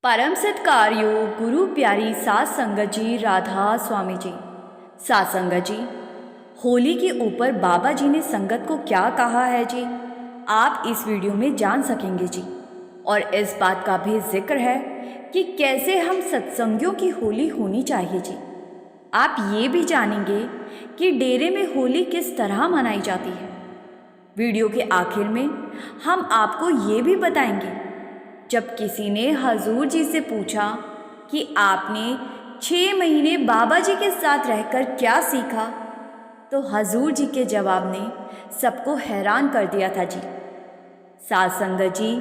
परम सत्कार्यो गुरु प्यारी सात संगत जी, राधा स्वामी जी। सात संगत जी, होली के ऊपर बाबा जी ने संगत को क्या कहा है जी, आप इस वीडियो में जान सकेंगे जी। और इस बात का भी जिक्र है कि कैसे हम सत्संगियों की होली होनी चाहिए जी। आप ये भी जानेंगे कि डेरे में होली किस तरह मनाई जाती है। वीडियो के आखिर में हम आपको ये भी बताएंगे, जब किसी ने हजूर जी से पूछा कि आपने 6 महीने बाबा जी के साथ रहकर क्या सीखा, तो हजूर जी के जवाब ने सबको हैरान कर दिया था जी। सात संगत जी,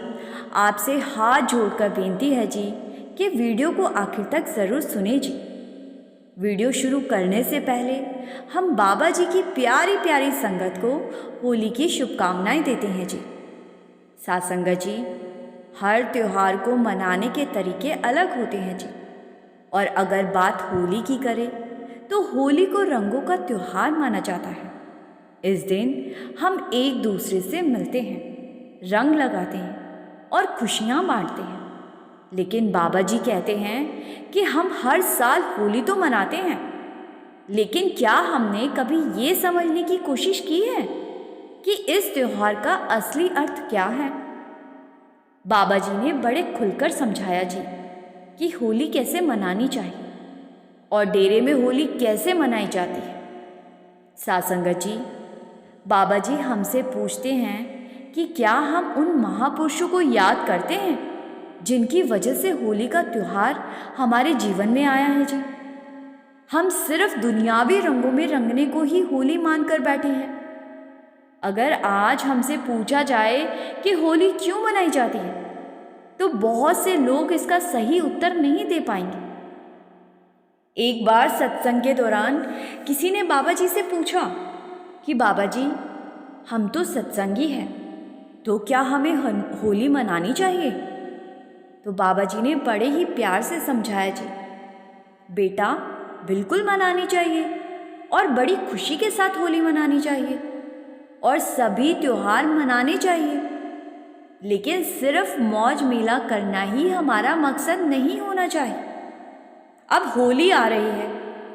आपसे हाथ जोड़कर बेनती है जी कि वीडियो को आखिर तक ज़रूर सुने जी। वीडियो शुरू करने से पहले हम बाबा जी की प्यारी प्यारी संगत को होली की शुभकामनाएं देते हैं जी। सात संगत जी, हर त्यौहार को मनाने के तरीके अलग होते हैं जी। और अगर बात होली की करें तो होली को रंगों का त्यौहार माना जाता है। इस दिन हम एक दूसरे से मिलते हैं, रंग लगाते हैं और खुशियाँ बांटते हैं। लेकिन बाबा जी कहते हैं कि हम हर साल होली तो मनाते हैं, लेकिन क्या हमने कभी ये समझने की कोशिश की है कि इस त्यौहार का असली अर्थ क्या है। बाबा जी ने बड़े खुलकर समझाया जी कि होली कैसे मनानी चाहिए और डेरे में होली कैसे मनाई जाती है। सात संगत जी, बाबा जी हमसे पूछते हैं कि क्या हम उन महापुरुषों को याद करते हैं जिनकी वजह से होली का त्यौहार हमारे जीवन में आया है जी। हम सिर्फ दुनियावी रंगों में रंगने को ही होली मानकर बैठे हैं। अगर आज हमसे पूछा जाए कि होली क्यों मनाई जाती है, तो बहुत से लोग इसका सही उत्तर नहीं दे पाएंगे। एक बार सत्संग के दौरान किसी ने बाबा जी से पूछा कि बाबा जी, हम तो सत्संगी हैं, तो क्या हमें होली मनानी चाहिए। तो बाबा जी ने बड़े ही प्यार से समझाया जी, बेटा बिल्कुल मनानी चाहिए और बड़ी खुशी के साथ होली मनानी चाहिए और सभी त्यौहार मनाने चाहिए। लेकिन सिर्फ मौज मेला करना ही हमारा मकसद नहीं होना चाहिए। अब होली आ रही है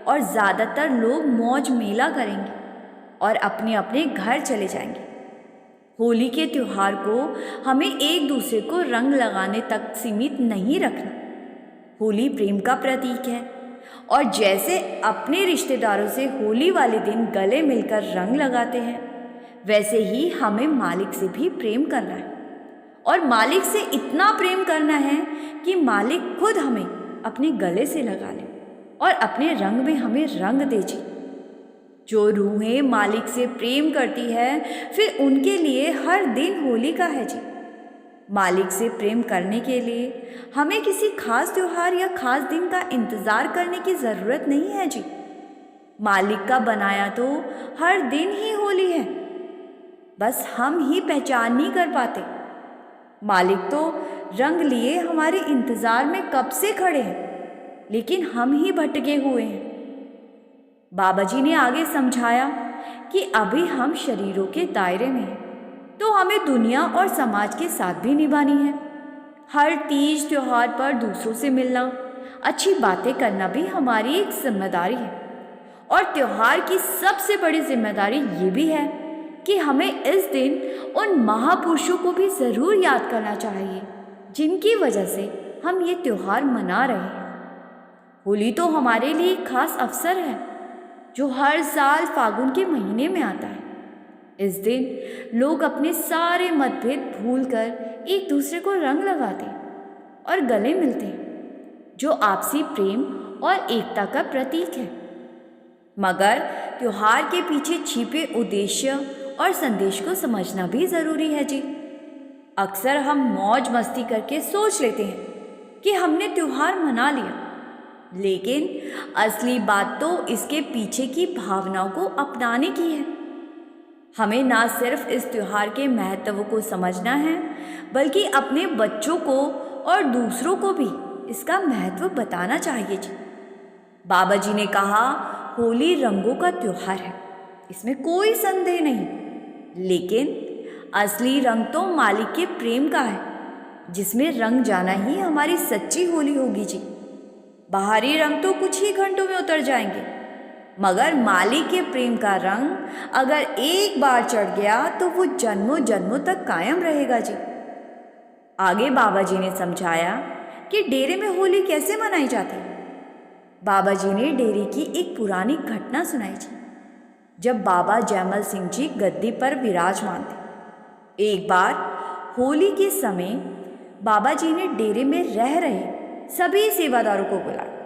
और ज़्यादातर लोग मौज मेला करेंगे और अपने अपने घर चले जाएंगे। होली के त्यौहार को हमें एक दूसरे को रंग लगाने तक सीमित नहीं रखना। होली प्रेम का प्रतीक है और जैसे अपने रिश्तेदारों से होली वाले दिन गले मिलकर रंग लगाते हैं, वैसे ही हमें मालिक से भी प्रेम करना है और मालिक से इतना प्रेम करना है कि मालिक खुद हमें अपने गले से लगा ले और अपने रंग में हमें रंग दे जी। जो रूहें मालिक से प्रेम करती है, फिर उनके लिए हर दिन होली का है जी। मालिक से प्रेम करने के लिए हमें किसी खास त्यौहार या खास दिन का इंतज़ार करने की ज़रूरत नहीं है जी। मालिक का बनाया तो हर दिन ही होली है, बस हम ही पहचान नहीं कर पाते। मालिक तो रंग लिए हमारे इंतज़ार में कब से खड़े हैं, लेकिन हम ही भटके हुए हैं। बाबा जी ने आगे समझाया कि अभी हम शरीरों के दायरे में हैं, तो हमें दुनिया और समाज के साथ भी निभानी है। हर तीज त्यौहार पर दूसरों से मिलना, अच्छी बातें करना भी हमारी एक जिम्मेदारी है। और त्यौहार की सबसे बड़ी जिम्मेदारी ये भी है कि हमें इस दिन उन महापुरुषों को भी ज़रूर याद करना चाहिए जिनकी वजह से हम ये त्यौहार मना रहे हैं। होली तो हमारे लिए एक खास अवसर है जो हर साल फागुन के महीने में आता है। इस दिन लोग अपने सारे मतभेद भूलकर एक दूसरे को रंग लगाते हैं और गले मिलते हैं, जो आपसी प्रेम और एकता का प्रतीक है। मगर त्योहार के पीछे छिपे उद्देश्य और संदेश को समझना भी ज़रूरी है जी। अक्सर हम मौज मस्ती करके सोच लेते हैं कि हमने त्यौहार मना लिया, लेकिन असली बात तो इसके पीछे की भावनाओं को अपनाने की है। हमें ना सिर्फ इस त्यौहार के महत्व को समझना है, बल्कि अपने बच्चों को और दूसरों को भी इसका महत्व बताना चाहिए जी। बाबा जी ने कहा, होली रंगों का त्यौहार है, इसमें कोई संदेह नहीं, लेकिन असली रंग तो मालिक के प्रेम का है। जिसमें रंग जाना ही हमारी सच्ची होली होगी जी। बाहरी रंग तो कुछ ही घंटों में उतर जाएंगे, मगर माली के प्रेम का रंग अगर एक बार चढ़ गया तो वो जन्मों जन्मों तक कायम रहेगा जी। आगे बाबा जी ने समझाया कि डेरे में होली कैसे मनाई जाती है। बाबा जी ने डेरे की एक पुरानी घटना सुनाई जी। जब बाबा जयमल सिंह जी गद्दी पर विराजमान थे, एक बार होली के समय बाबा जी ने डेरे में रह रहे सभी सेवादारों को बुलाया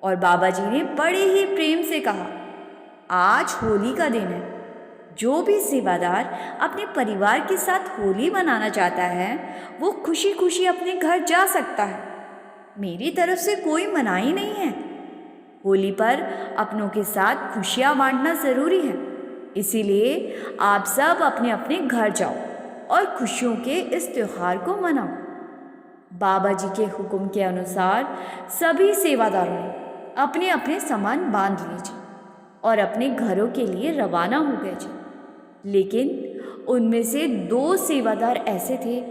और बाबा जी ने बड़े ही प्रेम से कहा, आज होली का दिन है। जो भी सेवादार अपने परिवार के साथ होली मनाना चाहता है वो खुशी खुशी अपने घर जा सकता है। मेरी तरफ से कोई मनाही नहीं है। होली पर अपनों के साथ खुशियाँ बांटना ज़रूरी है, इसीलिए आप सब अपने अपने घर जाओ और खुशियों के इस त्यौहार को मनाओ। बाबा जी के हुक्म के अनुसार सभी सेवादारों ने अपने अपने सामान बांध लिए जी और अपने घरों के लिए रवाना हो गए जी। लेकिन उनमें से 2 सेवादार ऐसे थे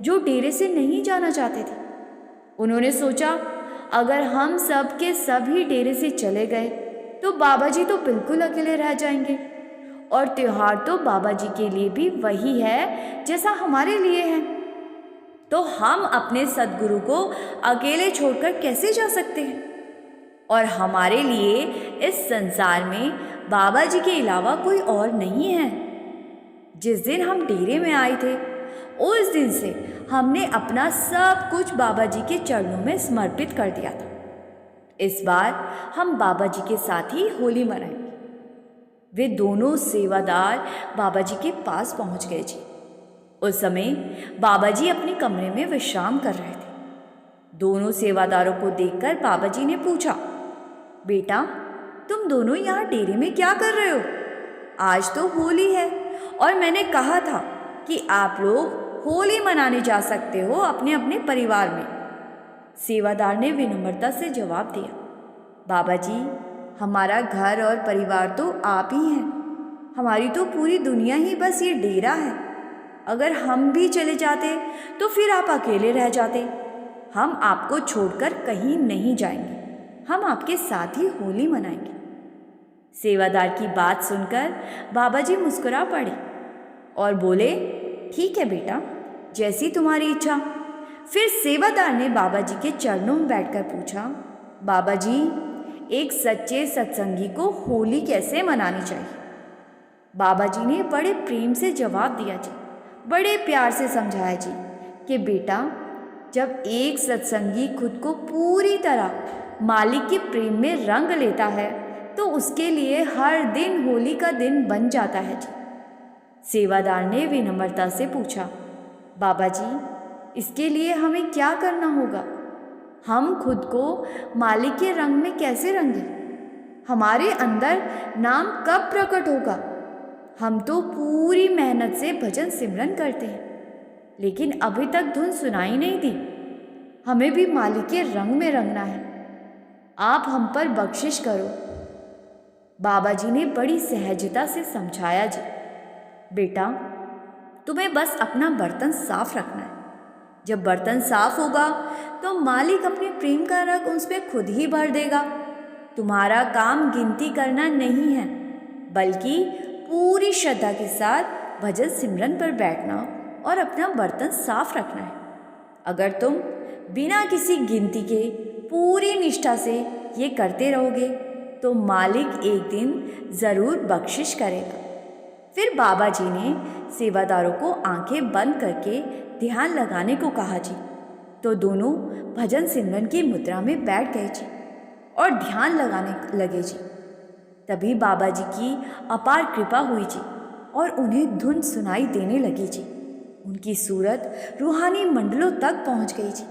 जो डेरे से नहीं जाना चाहते थे। उन्होंने सोचा, अगर हम सब के सभी डेरे से चले गए तो बाबा जी तो बिल्कुल अकेले रह जाएंगे और त्योहार तो बाबा जी के लिए भी वही है जैसा हमारे लिए है। तो हम अपने सद्गुरु को अकेले छोड़कर कैसे जा सकते हैं? और हमारे लिए इस संसार में बाबा जी के अलावा कोई और नहीं है। जिस दिन हम डेरे में आए थे उस दिन से हमने अपना सब कुछ बाबा जी के चरणों में समर्पित कर दिया था। इस बार हम बाबा जी के साथ ही होली मनाएंगे। वे दोनों सेवादार बाबा जी के पास पहुंच गए जी। उस समय बाबा जी अपने कमरे में विश्राम कर रहे थे। दोनों सेवादारों को देखकर बाबा जी ने पूछा, बेटा तुम दोनों यहाँ डेरे में क्या कर रहे हो? आज तो होली है और मैंने कहा था कि आप लोग होली मनाने जा सकते हो अपने अपने परिवार में। सेवादार ने विनम्रता से जवाब दिया, बाबा जी हमारा घर और परिवार तो आप ही हैं। हमारी तो पूरी दुनिया ही बस ये डेरा है। अगर हम भी चले जाते तो फिर आप अकेले रह जाते। हम आपको छोड़कर कहीं नहीं जाएंगे। हम आपके साथ ही होली मनाएंगे। सेवादार की बात सुनकर बाबा जी मुस्कुरा पड़े और बोले, ठीक है बेटा, जैसी तुम्हारी इच्छा। फिर सेवादार ने बाबा जी के चरणों में बैठकर पूछा, बाबा जी एक सच्चे सत्संगी को होली कैसे मनानी चाहिए? बाबा जी ने बड़े प्रेम से जवाब दिया जी, बड़े प्यार से समझाया जी कि बेटा जब एक सत्संगी खुद को पूरी तरह मालिक के प्रेम में रंग लेता है तो उसके लिए हर दिन होली का दिन बन जाता है जी। सेवादार ने विनम्रता से पूछा, बाबा जी इसके लिए हमें क्या करना होगा? हम खुद को मालिक के रंग में कैसे रंगे? हमारे अंदर नाम कब प्रकट होगा? हम तो पूरी मेहनत से भजन सिमरन करते हैं, लेकिन अभी तक धुन सुनाई नहीं दी। हमें भी मालिक के रंग में रंगना है। आप हम पर बख्शिश करो। बाबा जी ने बड़ी सहजता से समझाया जी, बेटा तुम्हें बस अपना बर्तन साफ रखना है। जब बर्तन साफ होगा तो मालिक अपने प्रेम का रंग उस पर खुद ही भर देगा। तुम्हारा काम गिनती करना नहीं है, बल्कि पूरी श्रद्धा के साथ भजन सिमरन पर बैठना और अपना बर्तन साफ रखना है। अगर तुम बिना किसी गिनती के पूरी निष्ठा से ये करते रहोगे तो मालिक एक दिन ज़रूर बख्शिश करेगा। फिर बाबा जी ने सेवादारों को आंखें बंद करके ध्यान लगाने को कहा जी। तो दोनों भजन सिमरन की मुद्रा में बैठ गए जी और ध्यान लगाने लगे जी। तभी बाबा जी की अपार कृपा हुई जी और उन्हें धुन सुनाई देने लगी जी। उनकी सूरत रूहानी मंडलों तक पहुंच गई जी।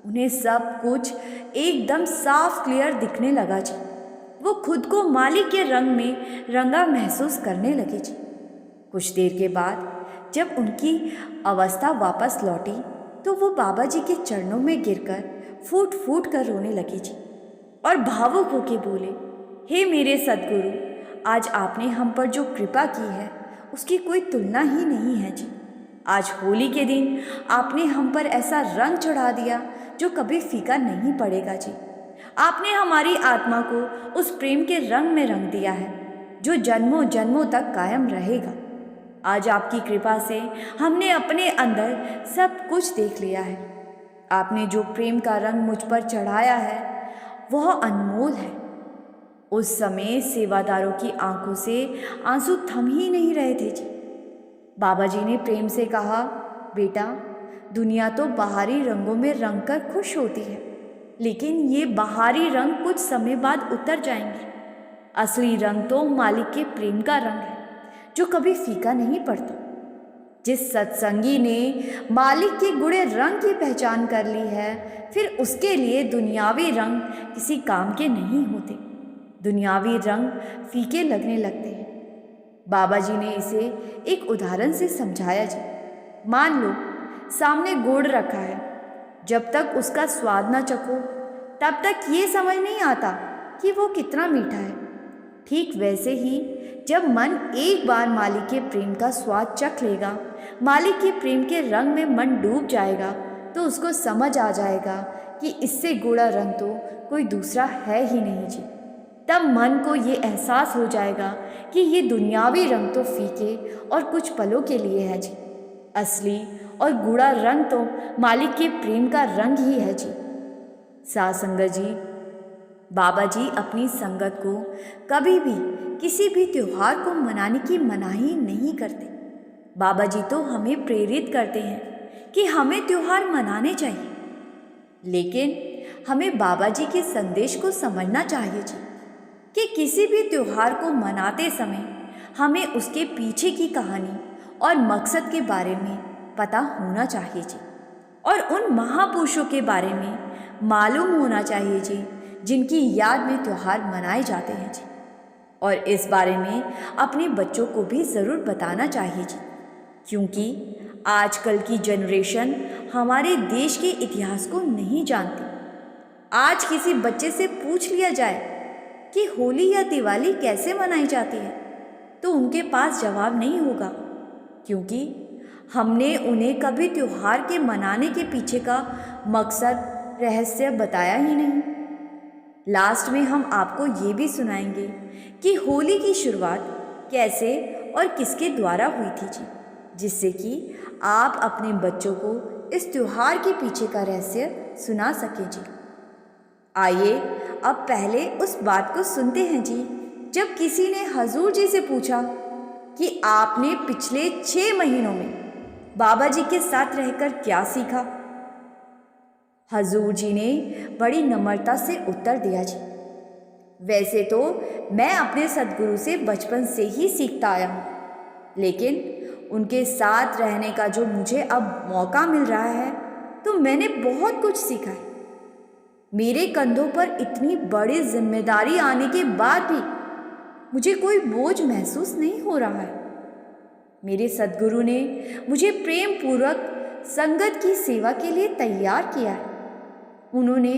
उन्हें सब कुछ एकदम साफ क्लियर दिखने लगा जी। वो खुद को मालिक के रंग में रंगा महसूस करने लगे जी। कुछ देर के बाद जब उनकी अवस्था वापस लौटी तो वो बाबा जी के चरणों में गिरकर फूट फूट कर रोने लगी जी और भावुक होके बोले, हे मेरे सद्गुरु, आज आपने हम पर जो कृपा की है उसकी कोई तुलना ही नहीं है जी। आज होली के दिन आपने हम पर ऐसा रंग चढ़ा दिया जो कभी फीका नहीं पड़ेगा जी। आपने हमारी आत्मा को उस प्रेम के रंग में रंग दिया है जो जन्मों जन्मों तक कायम रहेगा। आज आपकी कृपा से हमने अपने अंदर सब कुछ देख लिया है। आपने जो प्रेम का रंग मुझ पर चढ़ाया है वह अनमोल है। उस समय सेवादारों की आंखों से आंसू थम ही नहीं रहे थे जी। बाबा जी ने प्रेम से कहा, बेटा, दुनिया तो बाहरी रंगों में रंग कर खुश होती है, लेकिन ये बाहरी रंग कुछ समय बाद उतर जाएंगे। असली रंग तो मालिक के प्रेम का रंग है जो कभी फीका नहीं पड़ता। जिस सत्संगी ने मालिक के गुड़े रंग की पहचान कर ली है, फिर उसके लिए दुनियावी रंग किसी काम के नहीं होते। दुनियावी रंग फीके लगने लगते हैं। बाबा जी ने इसे एक उदाहरण से समझाया जी। मान लो सामने गुड़ रखा है, जब तक उसका स्वाद न चखो तब तक ये समझ नहीं आता कि वो कितना मीठा है। ठीक वैसे ही जब मन एक बार मालिक के प्रेम का स्वाद चख लेगा, मालिक के प्रेम के रंग में मन डूब जाएगा, तो उसको समझ आ जाएगा कि इससे गुड़ा रंग तो कोई दूसरा है ही नहीं जी। तब मन को ये एहसास हो जाएगा कि ये दुनियावी रंग तो फीके और कुछ पलों के लिए है जी। असली और गूढ़ा रंग तो मालिक के प्रेम का रंग ही है जी। साथ संगत जी, बाबा जी अपनी संगत को कभी भी किसी भी त्योहार को मनाने की मनाही नहीं करते। बाबा जी तो हमें प्रेरित करते हैं कि हमें त्योहार मनाने चाहिए, लेकिन हमें बाबा जी के संदेश को समझना चाहिए जी कि किसी भी त्योहार को मनाते समय हमें उसके पीछे की कहानी और मकसद के बारे में पता होना चाहिए जी, और उन महापुरुषों के बारे में मालूम होना चाहिए जी जिनकी याद में त्योहार मनाए जाते हैं जी। और इस बारे में अपने बच्चों को भी ज़रूर बताना चाहिए जी, क्योंकि आजकल की जनरेशन हमारे देश के इतिहास को नहीं जानती। आज किसी बच्चे से पूछ लिया जाए कि होली या दिवाली कैसे मनाई जाती है, तो उनके पास जवाब नहीं होगा, क्योंकि हमने उन्हें कभी त्योहार के मनाने के पीछे का मकसद, रहस्य बताया ही नहीं। लास्ट में हम आपको ये भी सुनाएंगे कि होली की शुरुआत कैसे और किसके द्वारा हुई थी जी, जिससे कि आप अपने बच्चों को इस त्योहार के पीछे का रहस्य सुना सकें जी। आइए अब पहले उस बात को सुनते हैं जी, जब किसी ने हजूर जी से पूछा कि आपने पिछले 6 महीनों में बाबा जी के साथ रहकर क्या सीखा। हजूर जी ने बड़ी नम्रता से उत्तर दिया जी, वैसे तो मैं अपने सद्गुरु से बचपन से ही सीखता आया हूँ, लेकिन उनके साथ रहने का जो मुझे अब मौका मिल रहा है, तो मैंने बहुत कुछ सीखा है। मेरे कंधों पर इतनी बड़ी जिम्मेदारी आने के बाद भी मुझे कोई बोझ महसूस नहीं हो रहा है। मेरे सद्गुरु ने मुझे प्रेम पूर्वक संगत की सेवा के लिए तैयार किया है। उन्होंने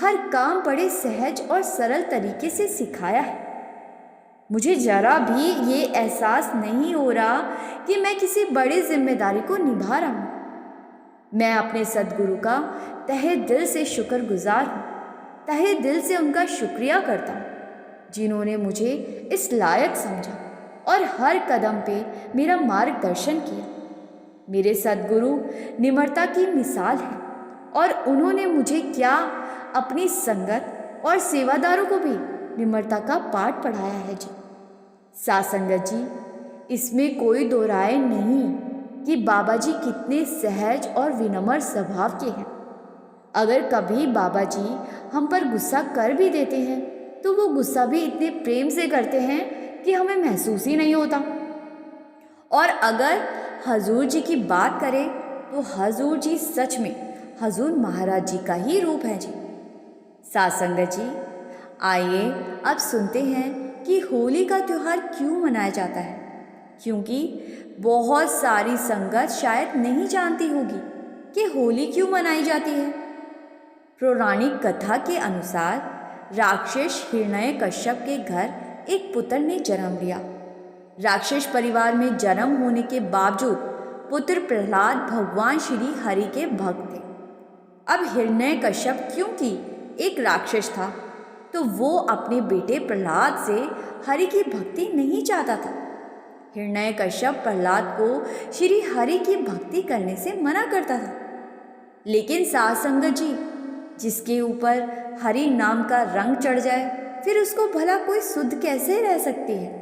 हर काम बड़े सहज और सरल तरीके से सिखाया है। मुझे जरा भी ये एहसास नहीं हो रहा कि मैं किसी बड़ी जिम्मेदारी को निभा रहा हूँ। मैं अपने सद्गुरु का तहे दिल से शुक्रगुजार हूँ, तहे दिल से उनका शुक्रिया करता हूँ, जिन्होंने मुझे इस लायक समझा और हर कदम पे मेरा मार्गदर्शन किया। मेरे सद्गुरु निम्रता की मिसाल है, और उन्होंने मुझे क्या अपनी संगत और सेवादारों को भी निम्रता का पाठ पढ़ाया है जी। साथ संगत जी, इसमें कोई दो राय नहीं कि बाबा जी कितने सहज और विनम्र स्वभाव के हैं। अगर कभी बाबा जी हम पर गुस्सा कर भी देते हैं, तो वो गुस्सा भी इतने प्रेम से करते हैं कि हमें महसूस ही नहीं होता। और अगर हजूर जी की बात करें तो हजूर जी सच में हजूर महाराज जी का ही रूप है जी। साथ संगत जी, आइए अब सुनते हैं कि होली का त्यौहार क्यों मनाया जाता है, क्योंकि बहुत सारी संगत शायद नहीं जानती होगी कि होली क्यों मनाई जाती है। पौराणिक कथा के अनुसार राक्षस हिरण्यकश्यप के घर एक पुत्र ने जन्म लिया। राक्षस परिवार में जन्म होने के बावजूद पुत्र प्रहलाद भगवान श्री हरि के भक्त थे। अब हिरण्यकश्यप क्योंकि एक राक्षस था तो वो अपने बेटे प्रहलाद से हरि की भक्ति नहीं चाहता था। हिरण्यकश्यप प्रहलाद को श्री हरि की भक्ति करने से मना करता था। लेकिन साध संगत जी, जिसके ऊपर हरि नाम का रंग चढ़ जाए फिर उसको भला कोई सुध कैसे रह सकती है।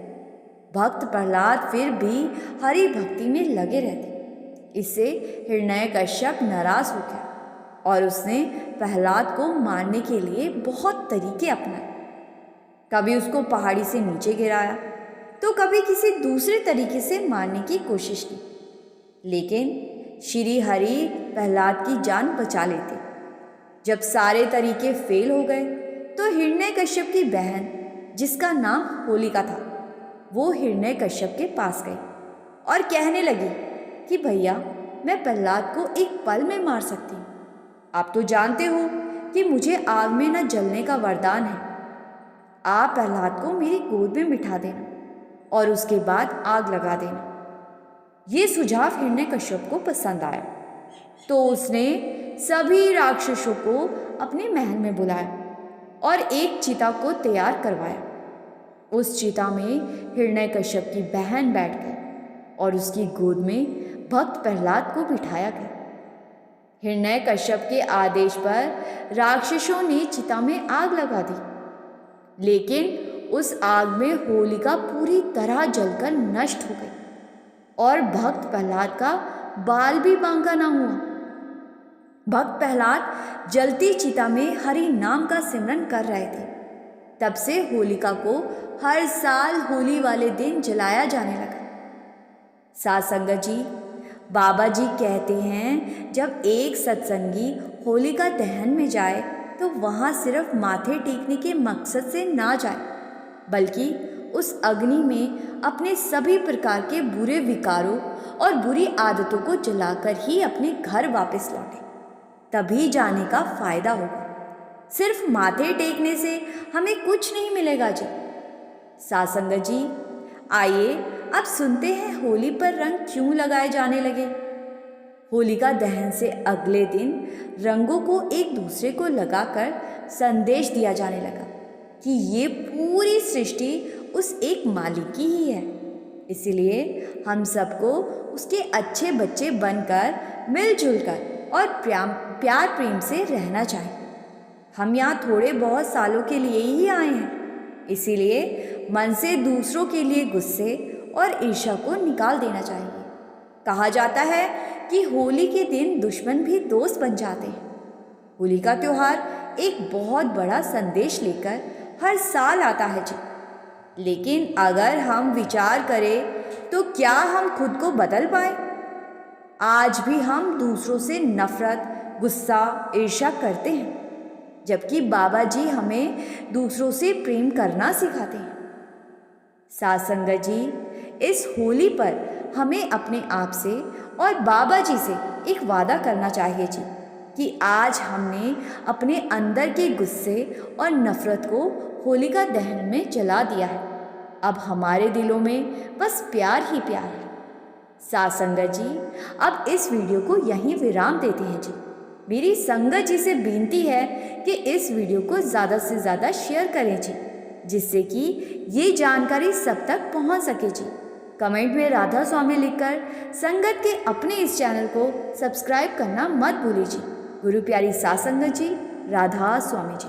भक्त प्रहलाद फिर भी हरि भक्ति में लगे रहते। इससे हिरण्यकश्यप नाराज हो गया और उसने प्रहलाद को मारने के लिए बहुत तरीके अपनाए। कभी उसको पहाड़ी से नीचे गिराया तो कभी किसी दूसरे तरीके से मारने की कोशिश की, लेकिन श्री हरि प्रहलाद की जान बचा लेते। जब सारे तरीके फेल हो गए तो हिरण्यकश्यप की बहन, जिसका नाम होलिका था, वो हिरण्यकश्यप के पास गई और कहने लगी कि भैया, मैं प्रहलाद को एक पल में मार सकती हूँ। आप तो जानते हो कि मुझे आग में न जलने का वरदान है। आप प्रहलाद को मेरी गोद में बिठा देना और उसके बाद आग लगा देना। ये सुझाव हिरण्यकश्यप को पसंद आया तो उसने सभी राक्षसों को अपने महल में बुलाया और एक चिता को तैयार करवाया। उस चिता में हिरण्यकश्यप की बहन बैठ गई और उसकी गोद में भक्त प्रहलाद को बिठाया गया। हिरण्यकश्यप के आदेश पर राक्षसों ने चिता में आग लगा दी, लेकिन उस आग में होलिका पूरी तरह जलकर नष्ट हो गई और भक्त प्रहलाद का बाल भी बांका ना हुआ। भक्त प्रहलाद जलती चिता में हरि नाम का सिमरन कर रहे थे। तब से होलिका को हर साल होली वाले दिन जलाया जाने लगा। साध संगत जी, बाबा जी कहते हैं जब एक सत्संगी होलिका दहन में जाए तो वहाँ सिर्फ माथे टेकने के मकसद से ना जाए, बल्कि उस अग्नि में अपने सभी प्रकार के बुरे विकारों और बुरी आदतों को जलाकर ही अपने घर वापस लौटे, तभी जाने का फायदा होगा। सिर्फ माथे टेकने से हमें कुछ नहीं मिलेगा जी। साध संगत जी, आइए अब सुनते हैं होली पर रंग क्यों लगाए जाने लगे। होलिका दहन से अगले दिन रंगों को एक दूसरे को लगाकर संदेश दिया जाने लगा कि ये पूरी सृष्टि उस एक मालिक की ही है। इसलिए हम सबको उसके अच्छे बच्चे बनकर मिलजुल कर और प्यार प्रेम से रहना चाहिए। हम यहाँ थोड़े बहुत सालों के लिए ही आए हैं, इसीलिए मन से दूसरों के लिए गुस्से और ईर्ष्या को निकाल देना चाहिए। कहा जाता है कि होली के दिन दुश्मन भी दोस्त बन जाते हैं। होली का त्यौहार एक बहुत बड़ा संदेश लेकर हर साल आता है जी, लेकिन अगर हम विचार करें तो क्या हम खुद को बदल पाए? आज भी हम दूसरों से नफरत, गुस्सा, ईर्ष्या करते हैं, जबकि बाबा जी हमें दूसरों से प्रेम करना सिखाते हैं। साध संगत जी, इस होली पर हमें अपने आप से और बाबा जी से एक वादा करना चाहिए जी कि आज हमने अपने अंदर के गुस्से और नफरत को होलिका दहन में जला दिया है। अब हमारे दिलों में बस प्यार ही प्यार है। साध संगत जी, अब इस वीडियो को यहीं विराम देते हैं जी। मेरी संगत जी से विनती है कि इस वीडियो को ज़्यादा से ज़्यादा शेयर करें जी, जिससे कि ये जानकारी सब तक पहुंच सके जी। कमेंट में राधा स्वामी लिखकर संगत के अपने इस चैनल को सब्सक्राइब करना मत भूलिए जी। गुरु प्यारी साध संगत जी, राधा स्वामी जी।